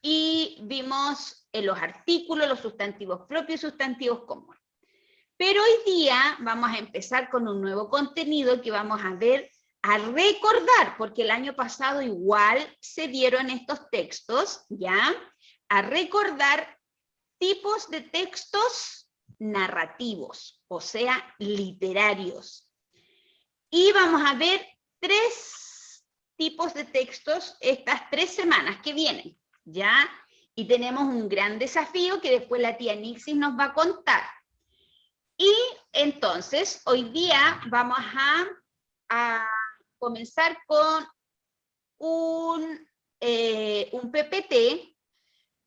y vimos los artículos, los sustantivos propios y sustantivos comunes. Pero hoy día vamos a empezar con un nuevo contenido que vamos a ver, a recordar, porque el año pasado igual se dieron estos textos, ¿ya? A recordar tipos de textos narrativos, o sea, literarios. Y vamos a ver 3 tipos de textos estas 3 semanas que vienen, ¿ya? Y tenemos un gran desafío que después la tía Nixis nos va a contar. Y entonces, hoy día vamos a comenzar con un PPT,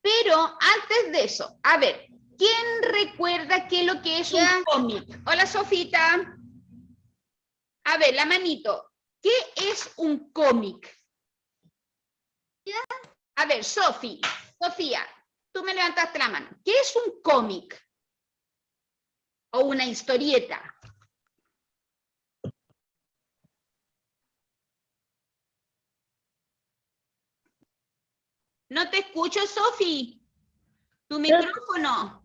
pero antes de eso, a ver, ¿quién recuerda qué es lo que es un cómic? Hola, Sofita. A ver, la manito. ¿Qué es un cómic? A ver, Sofía, tú me levantaste la mano. ¿Qué es un cómic? O una historieta. No te escucho, Sofi. Tu micrófono.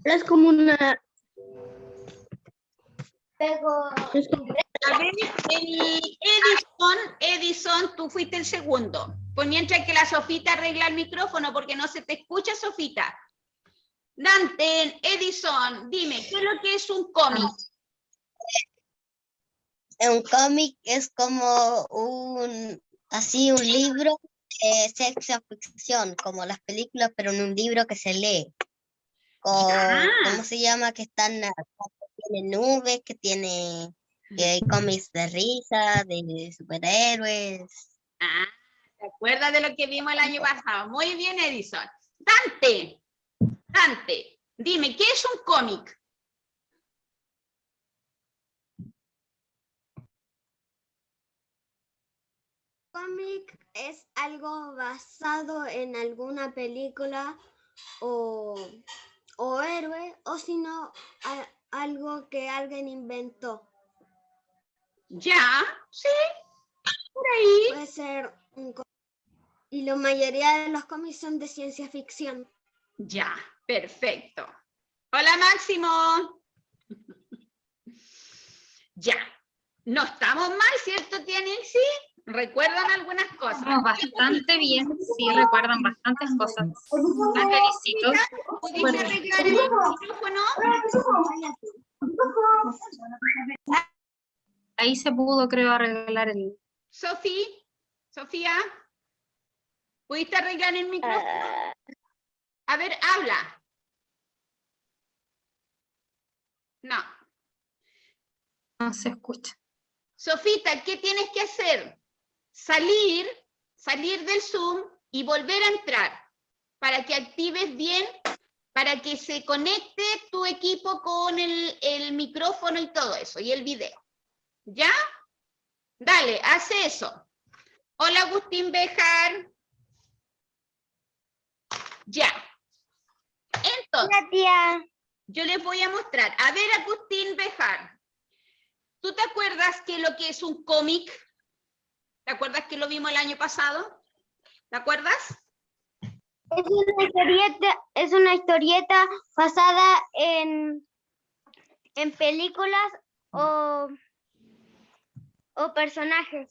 Es como una... A ver, Edison, tú fuiste el segundo. Pues mientras que la Sofita arregla el micrófono porque no se te escucha, Sofita. Dante, Edison, dime, ¿qué es lo que es un cómic? Un cómic es como un libro de ciencia ficción, como las películas, pero en un libro que se lee. ¿Cómo se llama? Que tiene nubes, que hay cómics de risa, de superhéroes. Ah, ¿te acuerdas de lo que vimos el año pasado? Muy bien, Edison. Dante, dime, ¿qué es un cómic? Cómic es algo basado en alguna película o héroe, o si no, algo que alguien inventó. Ya, sí, por ahí. Puede ser un cómic. Y la mayoría de los cómics son de ciencia ficción. Ya, perfecto. Hola, Máximo. Ya, no estamos mal, ¿cierto, tía Nixie? ¿Recuerdan algunas cosas? Estamos bastante bien, sí, recuerdan bastantes cosas. Las felicito. ¿Pudiste arreglar el micrófono? Ahí se pudo, creo, arreglar el... Sofía, ¿pudiste arreglar el micrófono? A ver, habla. No. No se escucha. Sofita, ¿qué tienes que hacer? Salir del Zoom y volver a entrar para que actives bien, para que se conecte tu equipo con el micrófono y todo eso, y el video. ¿Ya? Dale, haz eso. Hola, Agustín Bejar. Ya. Entonces, Hola, tía. yo les voy a mostrar. A ver, Agustín Bejar, ¿tú te acuerdas qué es lo que es un cómic? ¿Te acuerdas que lo vimos el año pasado? ¿Te acuerdas? Es una historieta basada en películas o personajes.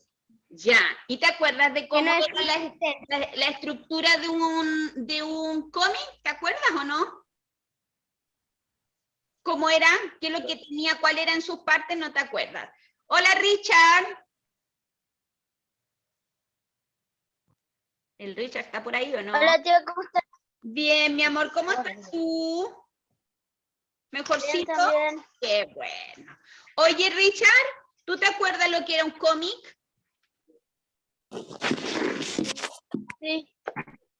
Ya. ¿Y te acuerdas de cómo no es era la estructura de un cómic? ¿Te acuerdas o no? ¿Cómo era? ¿Qué es lo que tenía? ¿Cuál era en sus partes? No te acuerdas. Hola, Richard. ¿El Richard está por ahí o no? Hola, tía, ¿cómo estás? Bien, mi amor, ¿cómo estás tú? ¿Mejorcito? Bien. Qué bueno. Oye, Richard, ¿tú te acuerdas lo que era un cómic? Sí.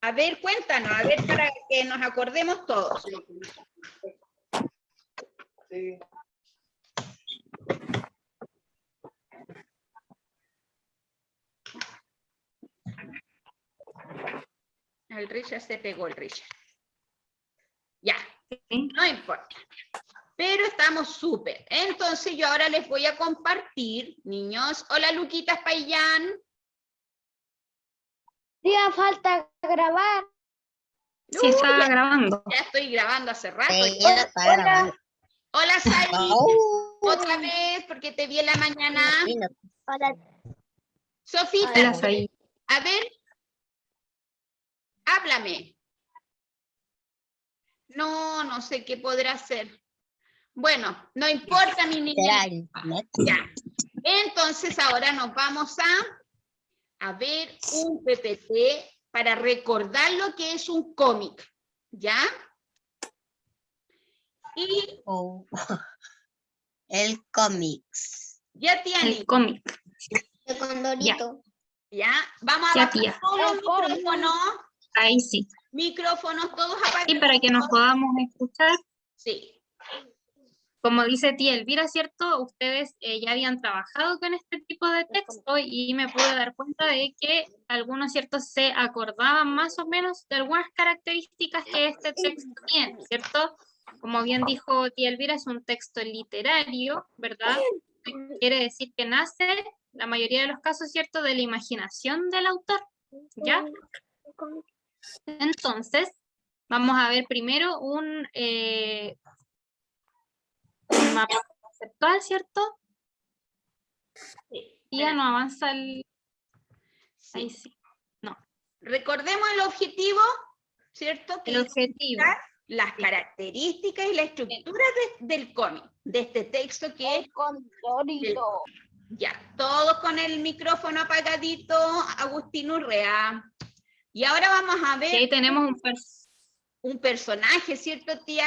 A ver, cuéntanos, a ver, para que nos acordemos todos. Sí. El Richard se pegó, el Richard. Ya, ¿Sí? no importa. Pero estamos súper. Entonces yo ahora les voy a compartir, niños. Hola, Luquitas Payán. Tía, falta grabar. Sí, estaba grabando. Ya estoy grabando hace rato. Sí, ya está grabando. Hola, Sari. Oh, Otra vez, porque te vi en la mañana. sí, no. Hola. Sofita, Hola, Saí. a ver, háblame. No sé qué podrá hacer. Bueno, no importa, mi niña. Será internet. Ya. Entonces ahora nos vamos a ver un PPT para recordar lo que es un cómic. ¿Ya? Y Oh. El cómics. ya, tía El Liz, cómic. El condorito. ya. Vamos a Ya, bajar tía. todos los El cómic. micrófonos todos apagados. Y para que nos podamos escuchar, Sí. como dice tía Elvira, ¿cierto? Ustedes ya habían trabajado con este tipo de texto y me pude dar cuenta de que algunos, ¿cierto? Se acordaban más o menos de algunas características que este texto tiene, ¿cierto? Como bien dijo tía Elvira, es un texto literario, ¿verdad? Quiere decir que nace, la mayoría de los casos, ¿cierto? De la imaginación del autor, ¿ya? Entonces, vamos a ver primero un mapa conceptual, ¿cierto? Sí. Y ya no avanza el... Sí. Ahí sí. Recordemos el objetivo, ¿cierto? Que El objetivo. las características y la estructura del cómic, de este texto que es Condorito. ya, todos con el micrófono apagadito, Agustín Urrea. Y ahora vamos a Y ver ahí tenemos un personaje, ¿cierto, tía?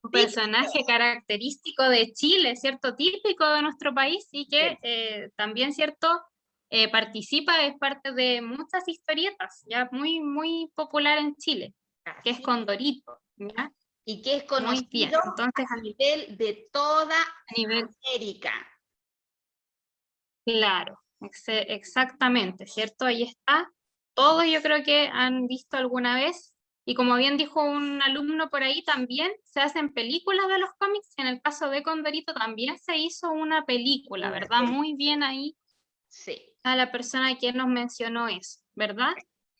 un personaje característico de Chile, ¿cierto? Típico de nuestro país y que también, ¿cierto? Participa, es parte de muchas historietas, ya muy, muy popular en Chile, que es Así, Condorito, ¿ya? y que es Muy bien, conocido entonces a nivel de toda a nivel, América. claro, exactamente, ¿cierto? Ahí está. Todos yo creo que han visto alguna vez, y como bien dijo un alumno por ahí, también se hacen películas de los cómics, en el caso de Condorito también se hizo una película, ¿verdad? Muy bien ahí Sí. a la persona que nos mencionó eso, ¿verdad?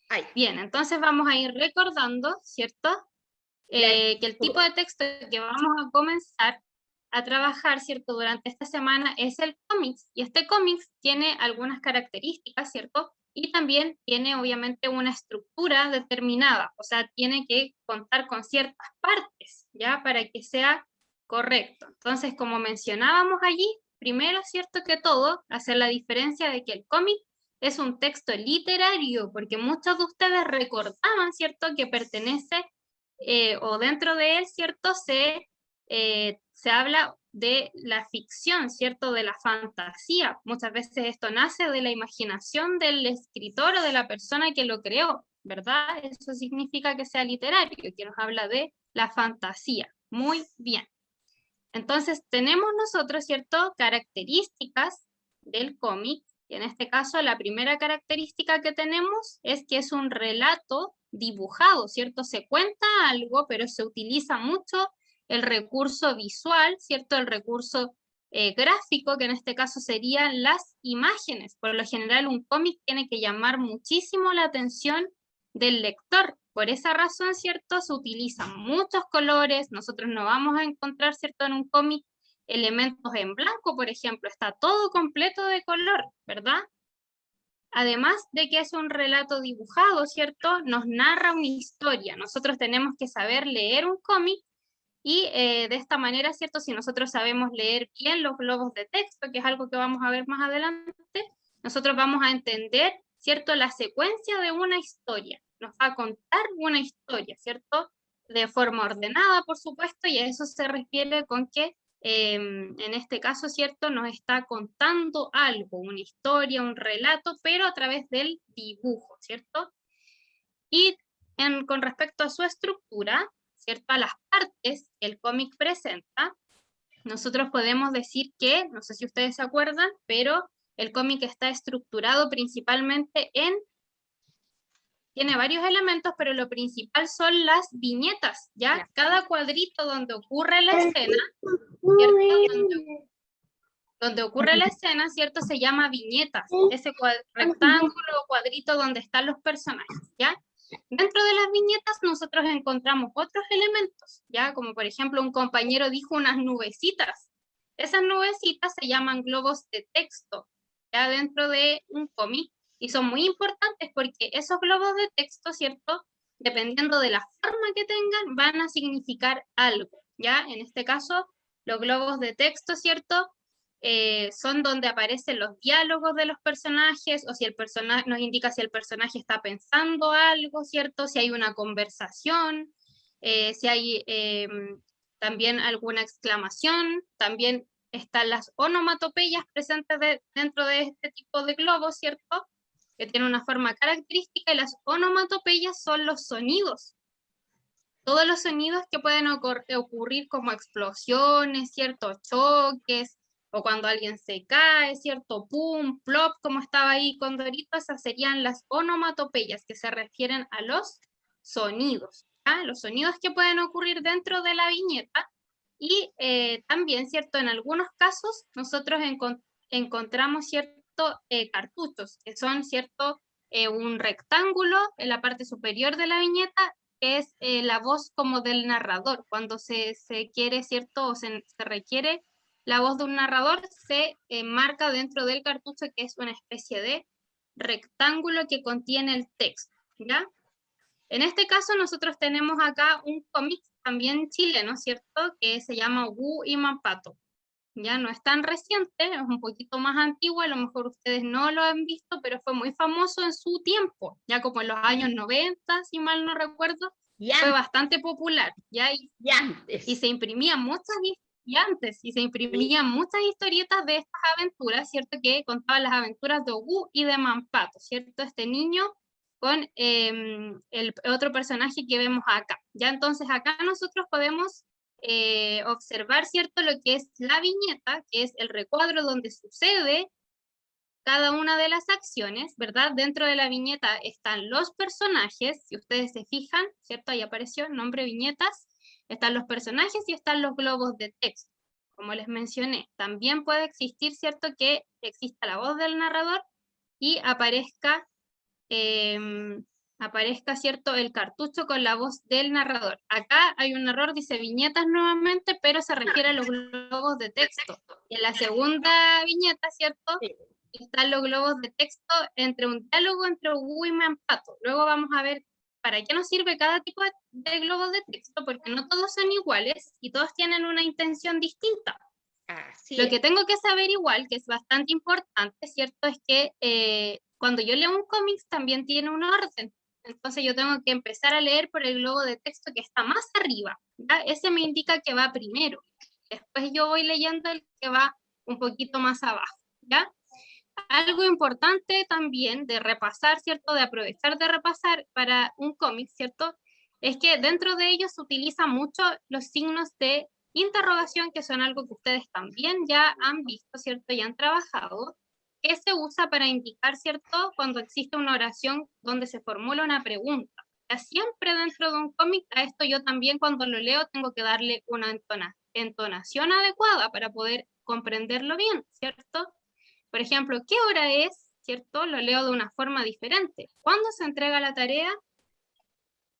Ay, Bien, entonces vamos a ir recordando, ¿cierto? Que el tipo de texto que vamos a comenzar a trabajar, ¿cierto? Durante esta semana es el cómics, y este cómics tiene algunas características, ¿cierto? Y también tiene obviamente una estructura determinada, o sea, tiene que contar con ciertas partes, ¿ya? Para que sea correcto. Entonces, como mencionábamos allí, primero, ¿cierto? Que todo, hacer la diferencia de que el cómic es un texto literario, porque muchos de ustedes recordaban, ¿cierto? Que pertenece o dentro de él, ¿cierto? Se habla de la ficción, ¿cierto? De la fantasía. Muchas veces esto nace de la imaginación del escritor o de la persona que lo creó, ¿verdad? Eso significa que sea literario, que nos habla de la fantasía. Muy bien. Entonces, tenemos nosotros, ¿cierto? Características del cómic. Y en este caso, la primera característica que tenemos es que es un relato dibujado, ¿cierto? Se cuenta algo, pero se utiliza mucho el recurso visual, ¿cierto? El recurso gráfico, que en este caso serían las imágenes. Por lo general, un cómic tiene que llamar muchísimo la atención del lector. Por esa razón, ¿cierto? Se utilizan muchos colores. Nosotros no vamos a encontrar, ¿cierto? En un cómic elementos en blanco, por ejemplo. Está todo completo de color, ¿verdad? Además de que es un relato dibujado, ¿cierto? Nos narra una historia. Nosotros tenemos que saber leer un cómic y de esta manera, ¿cierto? Si nosotros sabemos leer bien los globos de texto, que es algo que vamos a ver más adelante, nosotros vamos a entender, ¿cierto? La secuencia de una historia. Nos va a contar una historia, ¿cierto? De forma ordenada, por supuesto, y a eso se refiere con que en este caso, ¿cierto? Nos está contando algo, una historia, un relato, pero a través del dibujo, ¿cierto? Y con respecto a su estructura, ¿cierto? A las partes que el cómic presenta, nosotros podemos decir que, no sé si ustedes se acuerdan, pero el cómic está estructurado principalmente tiene varios elementos, pero lo principal son las viñetas, ¿ya? Cada cuadrito donde ocurre la escena, ¿cierto? Donde ocurre la escena, ¿cierto? Se llama viñetas, ese rectángulo o cuadrito donde están los personajes, ¿ya? Dentro de las viñetas nosotros encontramos otros elementos, ya como por ejemplo un compañero dijo unas nubecitas. Esas nubecitas se llaman globos de texto, ya dentro de un cómic, y son muy importantes porque esos globos de texto, ¿cierto? Dependiendo de la forma que tengan, van a significar algo, ya en este caso los globos de texto, ¿cierto? Son donde aparecen los diálogos de los personajes, o si el personaje nos indica si el personaje está pensando algo, ¿cierto? Si hay una conversación, si hay también alguna exclamación, también están las onomatopeyas presentes dentro de este tipo de globos, ¿cierto? Que tiene una forma característica, y las onomatopeyas son los sonidos. Todos los sonidos que pueden ocurrir como explosiones, ¿cierto? Choques, o cuando alguien se cae, ¿cierto? Pum, plop, como estaba ahí con Dorito, esas serían las onomatopeyas, que se refieren a los sonidos, ¿ya? Los sonidos que pueden ocurrir dentro de la viñeta, y también, ¿cierto? En algunos casos nosotros encontramos, ¿cierto? Cartuchos, que son, ¿cierto? Un rectángulo en la parte superior de la viñeta, que es la voz como del narrador. Cuando se quiere, ¿cierto? O se requiere la voz de un narrador, se marca dentro del cartucho, que es una especie de rectángulo que contiene el texto, ¿ya? En este caso nosotros tenemos acá un cómic también chileno, ¿cierto? Que se llama Wu y Mampato. Ya no es tan reciente, es un poquito más antiguo, a lo mejor ustedes no lo han visto, pero fue muy famoso en su tiempo, ya como en los años 90, si mal no recuerdo, fue bastante popular, ya, y se imprimían muchas historietas de estas aventuras, ¿cierto? Que contaban las aventuras de Wu y de Mampato, ¿cierto? Este niño con el otro personaje que vemos acá. Ya entonces acá nosotros podemos observar, ¿cierto? Lo que es la viñeta, que es el recuadro donde sucede cada una de las acciones, ¿verdad? Dentro de la viñeta están los personajes, si ustedes se fijan, ¿cierto? Ahí apareció el nombre viñetas, están los personajes y están los globos de texto. Como les mencioné, también puede existir, ¿cierto? Que exista la voz del narrador y aparezca, ¿cierto? El cartucho con la voz del narrador. Acá hay un error, dice viñetas nuevamente, pero se refiere a los globos de texto. Y en la segunda viñeta, ¿cierto? Están los globos de texto entre un diálogo entre Wu y Mampato. Luego vamos a ver para qué nos sirve cada tipo de globos de texto, porque no todos son iguales y todos tienen una intención distinta. Lo que tengo que saber igual, que es bastante importante, ¿cierto? Es que cuando yo leo un cómic también tiene un orden. Entonces yo tengo que empezar a leer por el globo de texto que está más arriba, ¿ya? Ese me indica que va primero. Después yo voy leyendo el que va un poquito más abajo, ¿ya? Algo importante también de repasar, ¿cierto? De aprovechar de repasar para un cómic, ¿cierto? Es que dentro de ellos se utilizan mucho los signos de interrogación, que son algo que ustedes también ya han visto, ¿cierto? Y han trabajado, que se usa para indicar, ¿cierto? Cuando existe una oración donde se formula una pregunta. Ya siempre dentro de un cómic, a esto yo también cuando lo leo tengo que darle una entonación adecuada para poder comprenderlo bien, ¿cierto? Por ejemplo, ¿qué hora es? ¿Cierto? Lo leo de una forma diferente. ¿Cuándo se entrega la tarea?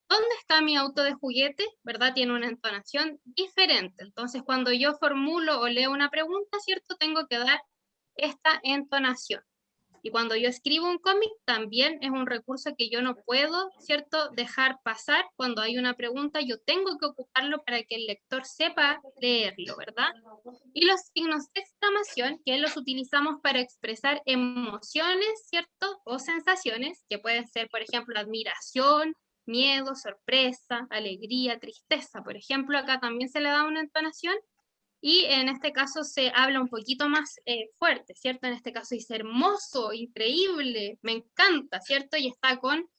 ¿Dónde está mi auto de juguete? ¿Verdad? Tiene una entonación diferente. Entonces, cuando yo formulo o leo una pregunta, ¿cierto? Tengo que dar esta entonación. Y cuando yo escribo un cómic, también es un recurso que yo no puedo, ¿cierto?, dejar pasar. Cuando hay una pregunta, yo tengo que ocuparlo para que el lector sepa leerlo, ¿verdad? Y los signos de exclamación, que los utilizamos para expresar emociones, ¿cierto?, o sensaciones, que pueden ser, por ejemplo, admiración, miedo, sorpresa, alegría, tristeza. Por ejemplo, acá también se le da una entonación. Y en este caso se habla un poquito más fuerte, ¿cierto? En este caso dice hermoso, increíble, me encanta, ¿cierto? Y está con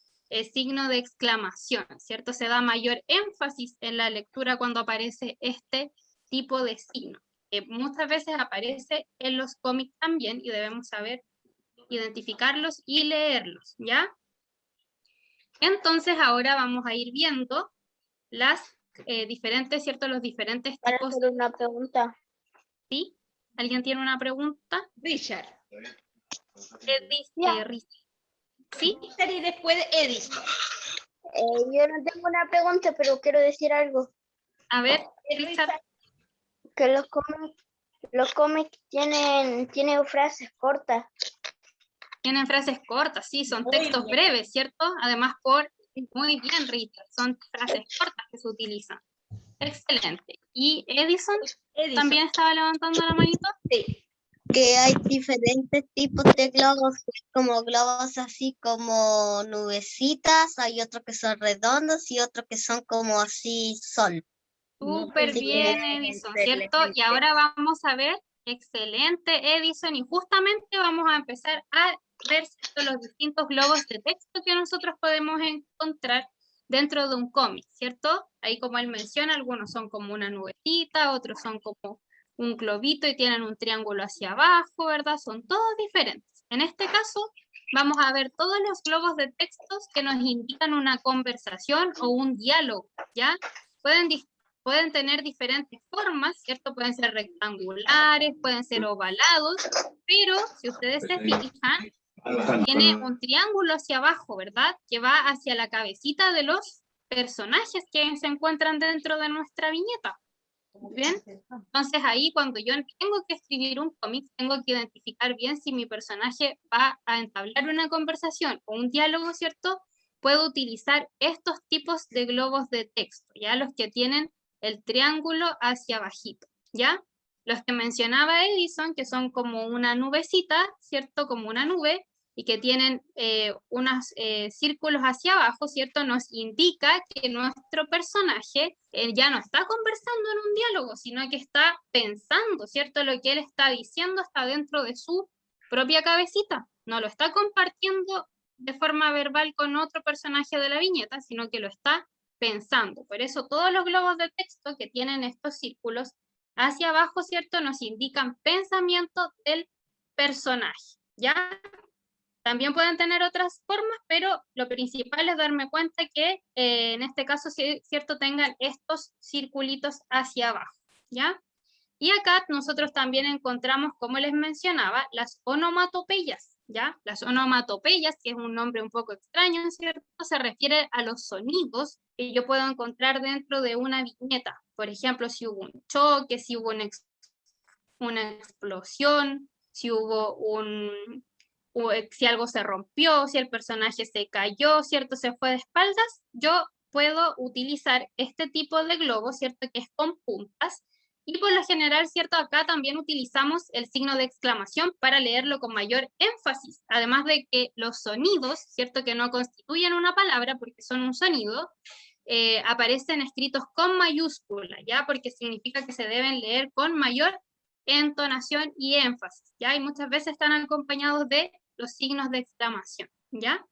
signo de exclamación, ¿cierto? Se da mayor énfasis en la lectura cuando aparece este tipo de signo, que muchas veces aparece en los cómics también y debemos saber identificarlos y leerlos, ¿ya? Entonces ahora vamos a ir viendo las diferentes, ¿cierto? Los diferentes Para tipos. hacer una pregunta. ¿Sí? ¿Alguien tiene una pregunta? Richard. ¿Sí? Richard y después Edison. Yo no tengo una pregunta, pero quiero decir algo. A ver, Richard. Que los cómics tienen frases cortas. Tienen frases cortas, sí, son textos breves, ¿cierto? Además, muy bien, Richard, son frases cortas que se utilizan. Excelente. ¿Y Edison? ¿También estaba levantando la manito? Sí. Que hay diferentes tipos de globos, como globos así como nubecitas, hay otros que son redondos y otros que son como así sol. Súper bien, Edison, ¿cierto? Y excelente. ahora vamos a ver, excelente, Edison, y justamente vamos a empezar a ver los distintos globos de texto que nosotros podemos encontrar dentro de un cómic, ¿cierto? Ahí como él menciona, algunos son como una nubecita, otros son como un globito y tienen un triángulo hacia abajo, ¿verdad? Son todos diferentes. En este caso, vamos a ver todos los globos de textos que nos indican una conversación o un diálogo, ¿ya? Pueden tener diferentes formas, ¿cierto? Pueden ser rectangulares, pueden ser ovalados, pero si ustedes se fijan, tiene un triángulo hacia abajo, ¿verdad? Que va hacia la cabecita de los personajes que se encuentran dentro de nuestra viñeta. ¿Bien? Entonces ahí cuando yo tengo que escribir un cómic, tengo que identificar bien si mi personaje va a entablar una conversación o un diálogo, ¿cierto? Puedo utilizar estos tipos de globos de texto, ¿ya? Los que tienen el triángulo hacia abajito, ¿ya? Los que mencionaba Edison, que son como una nubecita, ¿cierto? Como una nube, y que tienen unos círculos hacia abajo, ¿cierto? Nos indica que nuestro personaje ya no está conversando en un diálogo, sino que está pensando, ¿cierto? Lo que él está diciendo está dentro de su propia cabecita, no lo está compartiendo de forma verbal con otro personaje de la viñeta, sino que lo está pensando. Por eso todos los globos de texto que tienen estos círculos hacia abajo, ¿cierto? Nos indican pensamiento del personaje, ¿ya? También pueden tener otras formas, pero lo principal es darme cuenta que en este caso, cierto, tengan estos circulitos hacia abajo, ¿ya? Y acá nosotros también encontramos, como les mencionaba, las onomatopeyas, ¿ya? Las onomatopeyas, que es un nombre un poco extraño, ¿cierto? Se refiere a los sonidos que yo puedo encontrar dentro de una viñeta. Por ejemplo, si hubo un choque, si hubo una explosión, si si algo se rompió, si el personaje se cayó, ¿cierto? Se fue de espaldas, yo puedo utilizar este tipo de globo, ¿cierto? Que es con puntas, y por lo general, ¿cierto? Acá también utilizamos el signo de exclamación para leerlo con mayor énfasis, además de que los sonidos, ¿cierto? Que no constituyen una palabra porque son un sonido, aparecen escritos con mayúscula, ¿ya? Porque significa que se deben leer con mayor entonación y énfasis, ¿ya? Y muchas veces están acompañados de los signos de exclamación, ¿ya?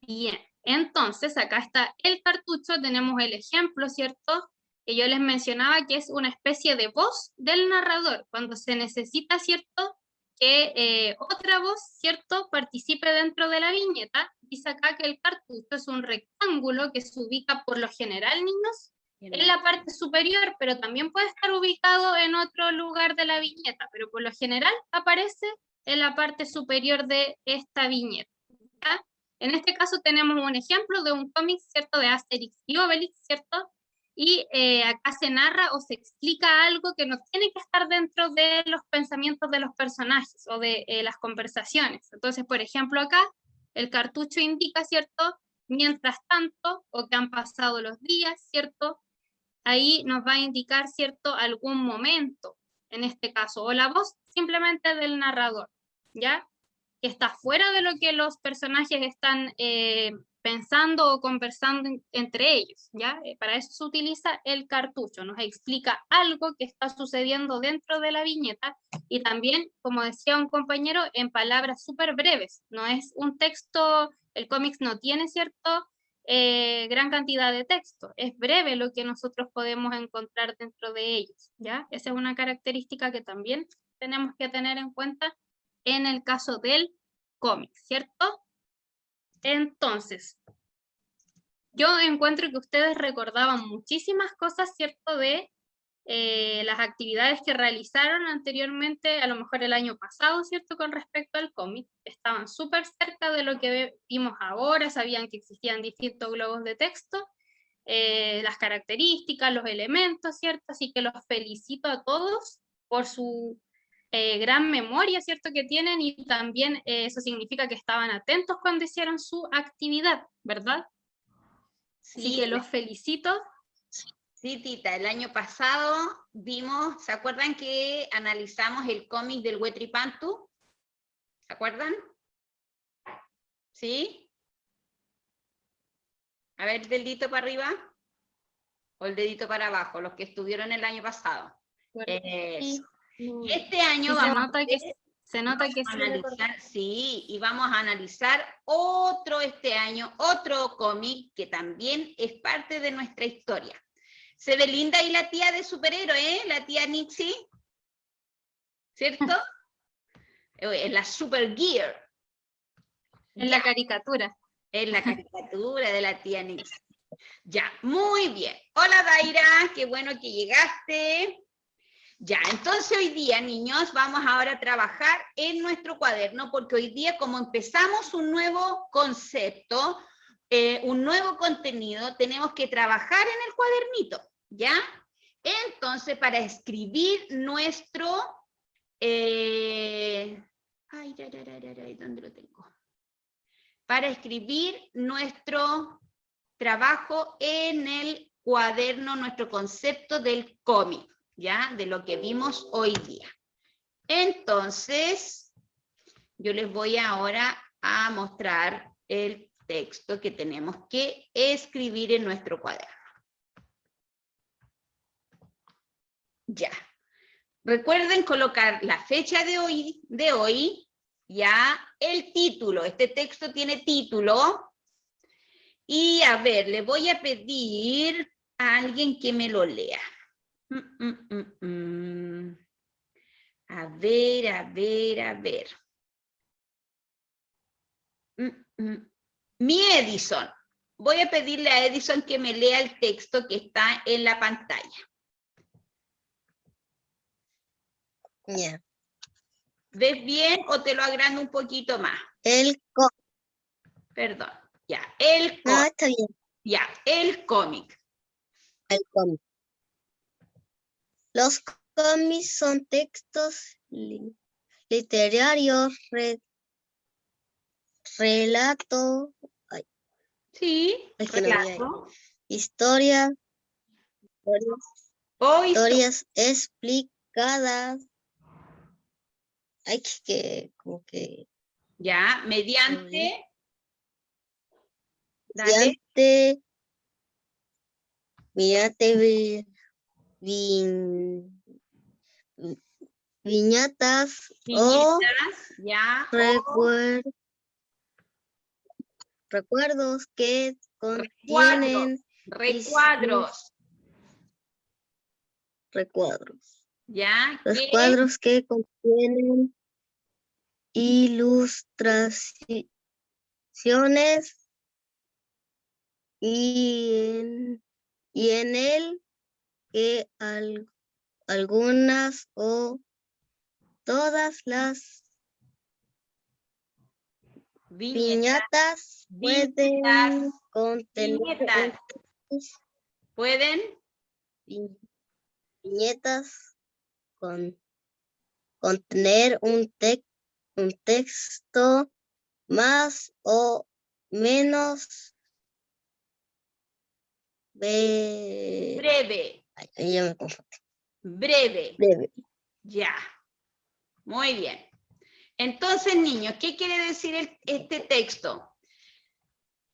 Bien, entonces acá está el cartucho, tenemos el ejemplo, ¿cierto? Que yo les mencionaba que es una especie de voz del narrador, cuando se necesita, ¿cierto? Que otra voz, ¿cierto? Participe dentro de la viñeta. Dice acá que el cartucho es un rectángulo que se ubica por lo general, niños, en la parte superior, pero también puede estar ubicado en otro lugar de la viñeta, pero por lo general aparece en la parte superior de esta viñeta, ¿ya? En este caso tenemos un ejemplo de un cómic, ¿cierto? De Asterix y Obelix, ¿cierto? Y acá se narra o se explica algo que no tiene que estar dentro de los pensamientos de los personajes o de las conversaciones. Entonces, por ejemplo, acá el cartucho indica, ¿cierto? Mientras tanto, o que han pasado los días, ¿cierto? Ahí nos va a indicar, ¿cierto? Algún momento, en este caso, o la voz simplemente del narrador, ¿ya? Que está fuera de lo que los personajes están pensando o conversando entre ellos, ¿ya? Para eso se utiliza el cartucho, nos explica algo que está sucediendo dentro de la viñeta y también, como decía un compañero, en palabras súper breves, no es un texto, el cómic no tiene, ¿cierto? Gran cantidad de texto, es breve lo que nosotros podemos encontrar dentro de ellos, ¿ya? Esa es una característica que también tenemos que tener en cuenta en el caso del cómic, ¿cierto? Entonces, yo encuentro que ustedes recordaban muchísimas cosas, ¿cierto? De las actividades que realizaron anteriormente, a lo mejor el año pasado, ¿cierto? Con respecto al cómic, estaban súper cerca de lo que vimos ahora, sabían que existían distintos globos de texto, las características, los elementos, ¿cierto? Así que los felicito a todos por su gran memoria, ¿cierto? Que tienen, y también eso significa que estaban atentos cuando hicieron su actividad, ¿verdad? Así Sí, que los felicito. sí, Tita, el año pasado vimos, ¿se acuerdan que analizamos el cómic del Huetripantu? ¿Se acuerdan? ¿Sí? A ver, dedito para arriba o el dedito para abajo, los que estuvieron el año pasado. Eso. Y este año Sí, se vamos nota que sí a analizar, sí, y vamos a analizar otro este año, otro cómic que también es parte de nuestra historia. Se ve linda ahí la tía de superhéroe, ¿eh? La tía Nixie, ¿cierto? Es la Super Gear. en la caricatura. Es la caricatura de la tía Nixie. Ya, muy bien. Hola Daira, qué bueno que llegaste. Ya, entonces hoy día, niños, vamos ahora a trabajar en nuestro cuaderno, porque hoy día, como empezamos un nuevo concepto, un nuevo contenido, tenemos que trabajar en el cuadernito, ¿ya? Entonces, para escribir nuestro... ¿dónde lo tengo? Para escribir nuestro trabajo en el cuaderno, nuestro concepto del cómic, ¿ya? De lo que vimos hoy día. Entonces, yo les voy ahora a mostrar el texto que tenemos que escribir en nuestro cuaderno. Ya. Recuerden colocar la fecha de hoy, ya, el título. Este texto tiene título. Y a ver, le voy a pedir a alguien que me lo lea. A ver. Mi Edison. Voy a pedirle a Edison que me lea el texto que está en la pantalla. Yeah. ¿Ves bien o te lo agrando un poquito más? Perdón. Ya, el cómic. No, está bien. Ya, el cómic. El cómic. Los cómics son textos literarios, relatos, Sí, es que no había ahí. relato. Historias O historia. explicadas. Hay que como que Ya, mediante. Dale. mediante viñetas o Ya. recuerdos que contienen Recuadros. recuadros. Ya. Los ¿Qué? cuadros que contienen ilustraciones y en él que algunas o todas las viñetas pueden contener viñetas contener un texto más o menos breve. Ay, ya me confundí. Breve. Breve. Ya. Muy bien. Entonces, niños, ¿qué quiere decir este texto?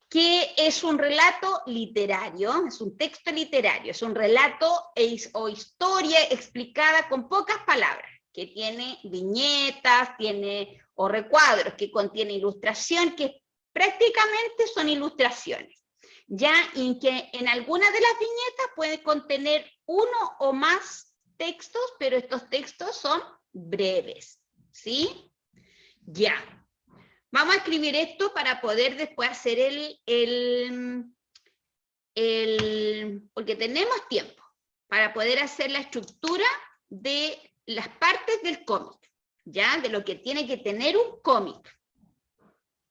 Que es un relato literario, es un texto literario, es un relato o historia explicada con pocas palabras, que tiene viñetas, tiene o recuadros, que contiene ilustración, que prácticamente son ilustraciones. Ya en que en alguna de las viñetas puede contener uno o más textos, pero estos textos son breves, ¿sí? Ya. Vamos a escribir esto para poder después hacer porque tenemos tiempo. para poder hacer la estructura de las partes del cómic, ¿ya? De lo que tiene que tener un cómic,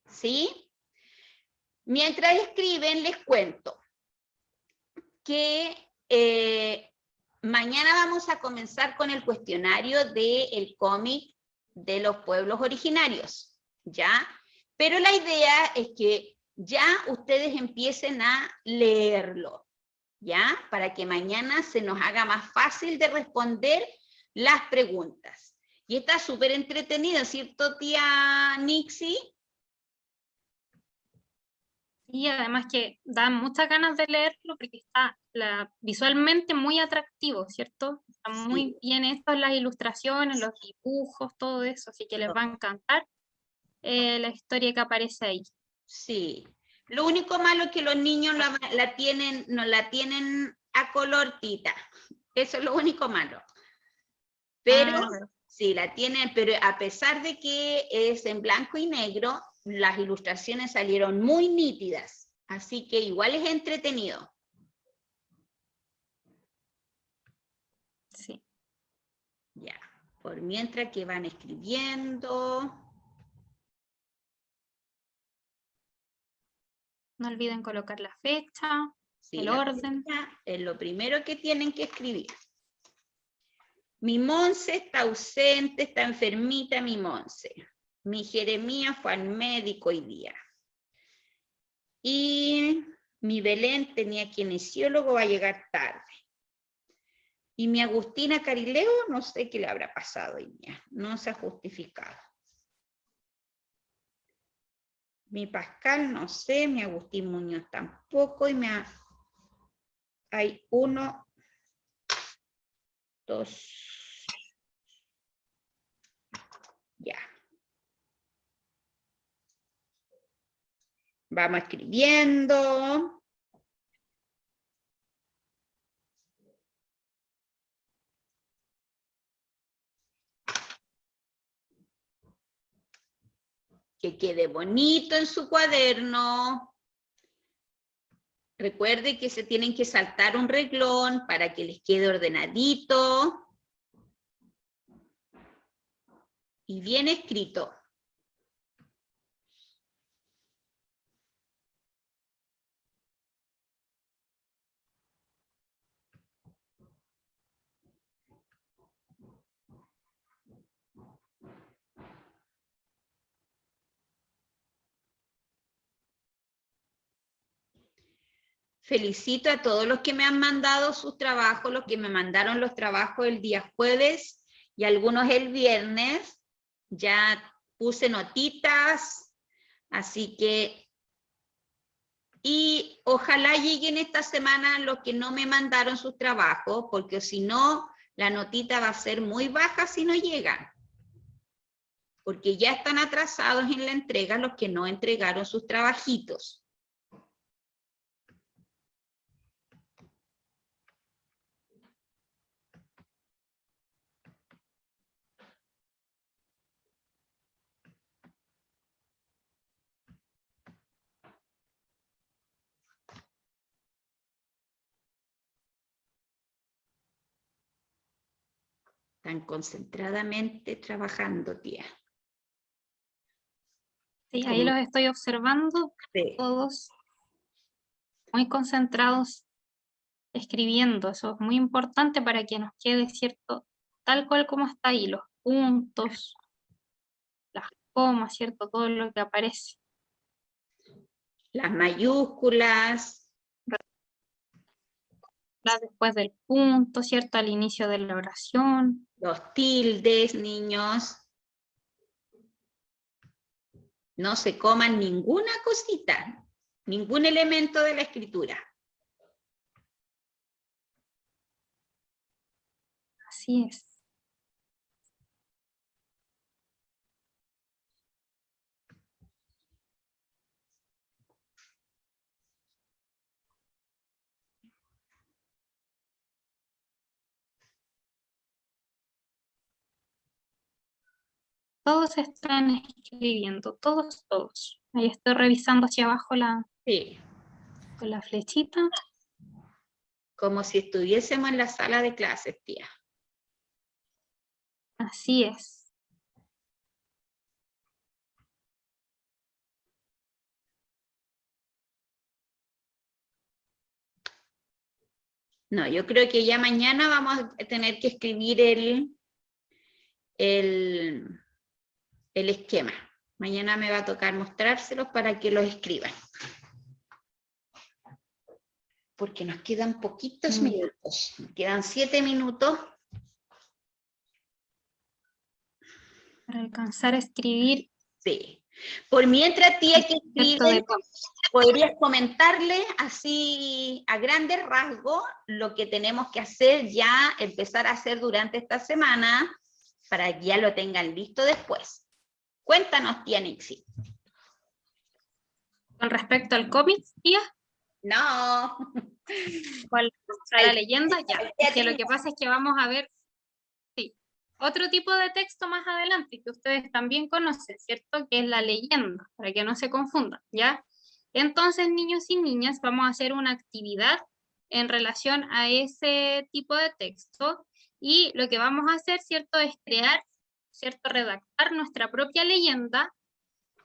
¿sí? Mientras escriben, les cuento que mañana vamos a comenzar con el cuestionario del cómic de los pueblos originarios, ¿ya? Pero la idea es que ya ustedes empiecen a leerlo, ¿ya? Para que mañana se nos haga más fácil de responder las preguntas. Y está súper entretenido, ¿cierto, tía Nixie? Y además que da muchas ganas de leerlo porque está visualmente muy atractivo, ¿cierto? Está muy bien esto, las ilustraciones, los dibujos, todo eso, así que les va a encantar la historia que aparece ahí. Sí. Lo único malo es que los niños no la tienen a color, tita. Eso es lo único malo. Pero sí, la tienen, pero a pesar de que es en blanco y negro, las ilustraciones salieron muy nítidas. Así que igual es entretenido. Sí. Ya. Por mientras que van escribiendo. No olviden colocar la fecha, Sí, el orden. es lo primero que tienen que escribir. Mi Monse está ausente, está enfermita mi Monse. Mi Jeremías fue al médico hoy día. Y mi Belén tenía kinesiólogo, va a llegar tarde. Y mi Agustina Carileo, no sé qué le habrá pasado hoy día, no se ha justificado. Mi Pascal, no sé, mi Agustín Muñoz tampoco, y hay 1, 2, ya. Vamos escribiendo. Que quede bonito en su cuaderno. Recuerde que se tienen que saltar un renglón para que les quede ordenadito y bien escrito. Felicito a todos los que me han mandado sus trabajos, los que me mandaron los trabajos el día jueves y algunos el viernes. Ya puse notitas, así que, y ojalá lleguen esta semana los que no me mandaron sus trabajos, porque si no, la notita va a ser muy baja si no llegan. Porque ya están atrasados en la entrega los que no entregaron sus trabajitos. Están concentradamente trabajando, tía. Sí, ahí los estoy observando, Sí. todos muy concentrados escribiendo. Eso es muy importante para que nos quede, ¿cierto? Tal cual como está ahí, los puntos, las comas, ¿cierto? Todo lo que aparece. Las mayúsculas. Después del punto, ¿cierto? Al inicio de la oración. Los tildes, niños. No se coman ninguna cosita, ningún elemento de la escritura. Así es. Todos están escribiendo, todos. Ahí estoy revisando hacia abajo Sí. con la flechita. Como si estuviésemos en la sala de clases, tía. Así es. No, yo creo que ya mañana vamos a tener que escribir el esquema. Mañana me va a tocar mostrárselos para que los escriban. Porque nos quedan poquitos minutos. Nos quedan 7 minutos. Para alcanzar a escribir. Sí. Por mientras, tía, que escriben, de podrías comentarle así a grandes rasgos lo que tenemos que hacer ya, empezar a hacer durante esta semana, para que ya lo tengan listo después. Cuéntanos, tía Nixie. Con respecto al cómic, tía, No. ¿cuál a la leyenda? Ya, es que lo que pasa es que vamos a ver, sí, otro tipo de texto más adelante que ustedes también conocen, ¿cierto? Que es la leyenda, para que no se confundan, ¿ya? Entonces, niños y niñas, vamos a hacer una actividad en relación a ese tipo de texto, y lo que vamos a hacer, ¿cierto? Es crear, ¿cierto? Redactar nuestra propia leyenda,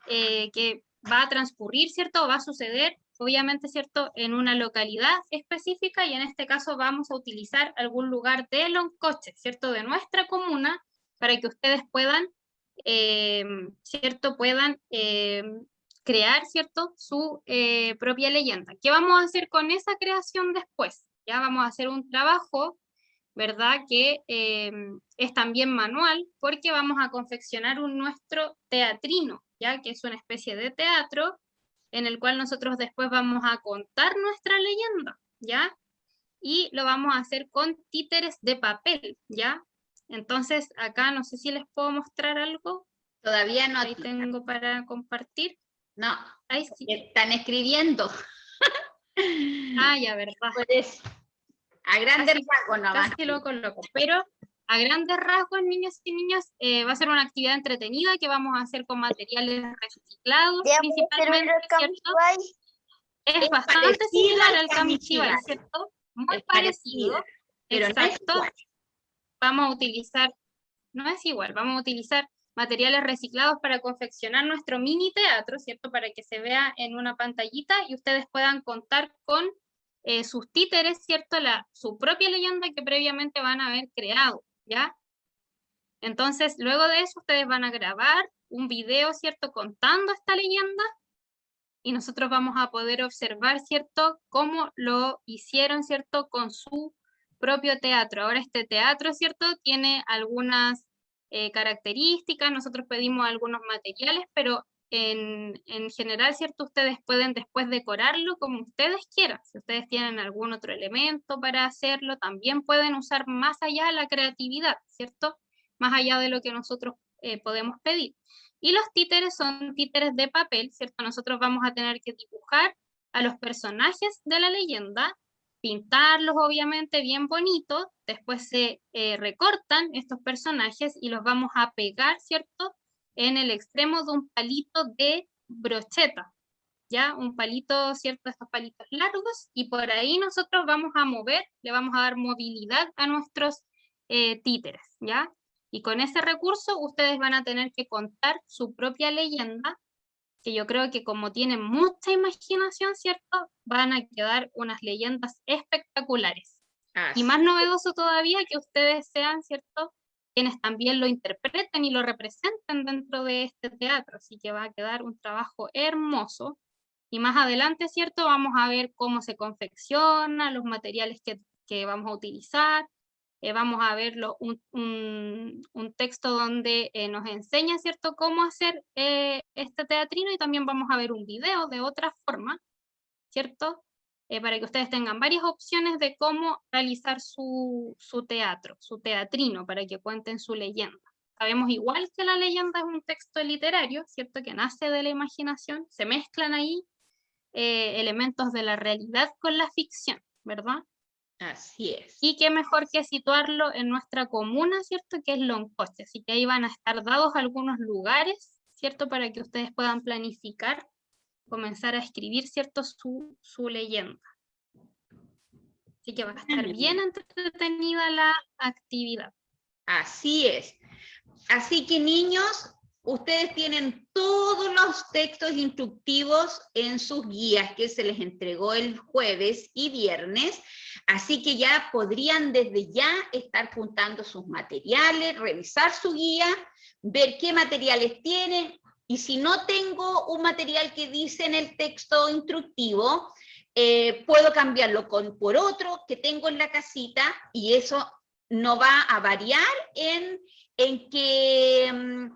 que va a transcurrir, ¿cierto? Va a suceder, obviamente, ¿cierto? En una localidad específica, y en este caso vamos a utilizar algún lugar de Loncoche, ¿cierto? De nuestra comuna, para que ustedes puedan, ¿cierto? Puedan crear, ¿cierto? Su propia leyenda. ¿Qué vamos a hacer con esa creación después? Ya vamos a hacer un trabajo, ¿verdad? Que es también manual, porque vamos a confeccionar nuestro teatrino, ¿ya? Que es una especie de teatro en el cual nosotros después vamos a contar nuestra leyenda, ¿ya? Y lo vamos a hacer con títeres de papel, ¿ya? Entonces, acá no sé si les puedo mostrar algo. Todavía no. Ahí tengo para compartir. No, Ahí sí. están escribiendo. Ah, ya, verdad. Pues, a grandes rasgos nomás. Casi lo coloco, pero a grandes rasgos, niños y niñas, va a ser una actividad entretenida que vamos a hacer con materiales reciclados, principalmente, ¿cierto? Es bastante similar al Kamichibai, ¿cierto? Muy es parecido, parecida, pero exacto. no es igual. Vamos a utilizar, no es igual, vamos a utilizar materiales reciclados para confeccionar nuestro mini teatro, ¿cierto? Para que se vea en una pantallita y ustedes puedan contar con sus títeres, ¿cierto? Su propia leyenda que previamente van a haber creado, ¿ya? Entonces, luego de eso, ustedes van a grabar un video, ¿cierto? Contando esta leyenda, y nosotros vamos a poder observar, ¿cierto? Cómo lo hicieron, ¿cierto? Con su propio teatro. Ahora este teatro, ¿cierto? Tiene algunas características, nosotros pedimos algunos materiales, pero en general, ¿cierto? Ustedes pueden después decorarlo como ustedes quieran. Si ustedes tienen algún otro elemento para hacerlo, también pueden usar más allá la creatividad, ¿cierto? Más allá de lo que nosotros podemos pedir. Y los títeres son títeres de papel, ¿cierto? Nosotros vamos a tener que dibujar a los personajes de la leyenda, pintarlos obviamente bien bonitos, después se recortan estos personajes y los vamos a pegar, ¿cierto? En el extremo de un palito de brocheta, ¿ya? Un palito, ¿cierto? Estos palitos largos, y por ahí nosotros vamos a mover, le vamos a dar movilidad a nuestros títeres, ¿ya? Y con ese recurso ustedes van a tener que contar su propia leyenda, que yo creo que como tienen mucha imaginación, ¿cierto? Van a quedar unas leyendas espectaculares. Y más novedoso todavía que ustedes sean, ¿cierto? Quienes también lo interpreten y lo representen dentro de este teatro. Así que va a quedar un trabajo hermoso. Y más adelante, ¿cierto? Vamos a ver cómo se confecciona, los materiales que vamos a utilizar. Vamos a ver un texto donde nos enseña, ¿cierto?, cómo hacer este teatrino, y también vamos a ver un video de otra forma, ¿cierto? Para que ustedes tengan varias opciones de cómo realizar su teatro, su teatrino, para que cuenten su leyenda. Sabemos igual que la leyenda es un texto literario, ¿cierto?, que nace de la imaginación, se mezclan ahí elementos de la realidad con la ficción, ¿verdad? Así es. Y qué mejor que situarlo en nuestra comuna, ¿cierto? Que es Loncoche. Así que ahí van a estar dados algunos lugares, ¿cierto? Para que ustedes puedan planificar, comenzar a escribir, ¿cierto? Su leyenda. Así que va a estar bien entretenida la actividad. Así es. Así que niños, ustedes tienen todos los textos instructivos en sus guías que se les entregó el jueves y viernes, así que ya podrían desde ya estar juntando sus materiales, revisar su guía, ver qué materiales tienen, y si no tengo un material que dice en el texto instructivo, puedo cambiarlo por otro que tengo en la casita, y eso no va a variar en que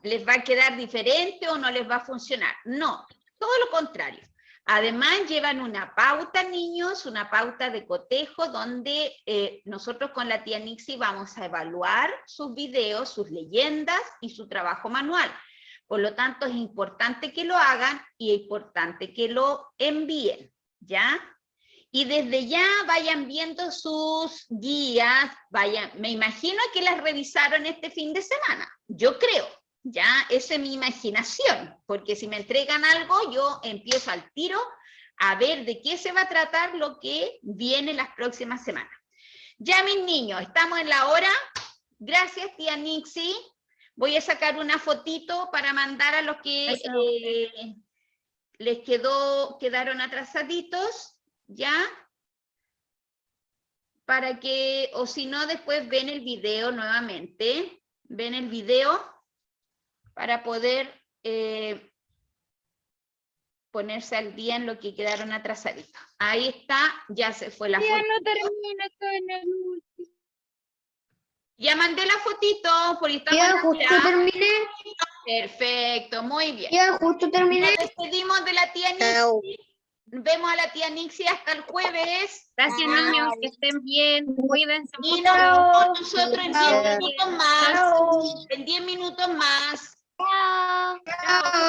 les va a quedar diferente o no les va a funcionar. No, todo lo contrario. Además, llevan una pauta, niños, una pauta de cotejo, donde nosotros con la tía Nixie vamos a evaluar sus videos, sus leyendas y su trabajo manual. Por lo tanto, es importante que lo hagan y es importante que lo envíen, ¿ya? Y desde ya vayan viendo sus guías, me imagino que las revisaron este fin de semana, yo creo, ya, esa es mi imaginación, porque si me entregan algo, yo empiezo al tiro a ver de qué se va a tratar lo que viene las próximas semanas. Ya, mis niños, estamos en la hora. Gracias, tía Nixie. Voy a sacar una fotito para mandar a los que les quedaron atrasaditos. ¿Ya? Para que, o si no, después ven el video nuevamente, ven el video para poder ponerse al día en lo que quedaron atrasaditos. Ahí está, ya se fue la foto. no termina con el último. Ya mandé la fotito, por ahí estamos. Ya justo terminé. Perfecto, muy bien. Ya justo terminé. Nos despedimos de la tía Nixie. Vemos a la tía Nixie hasta el jueves. Gracias, niños, que estén bien, cuídense Y mucho. nos vemos nosotros en 10 Chao. minutos más. En 10 minutos más. Chao. Chao.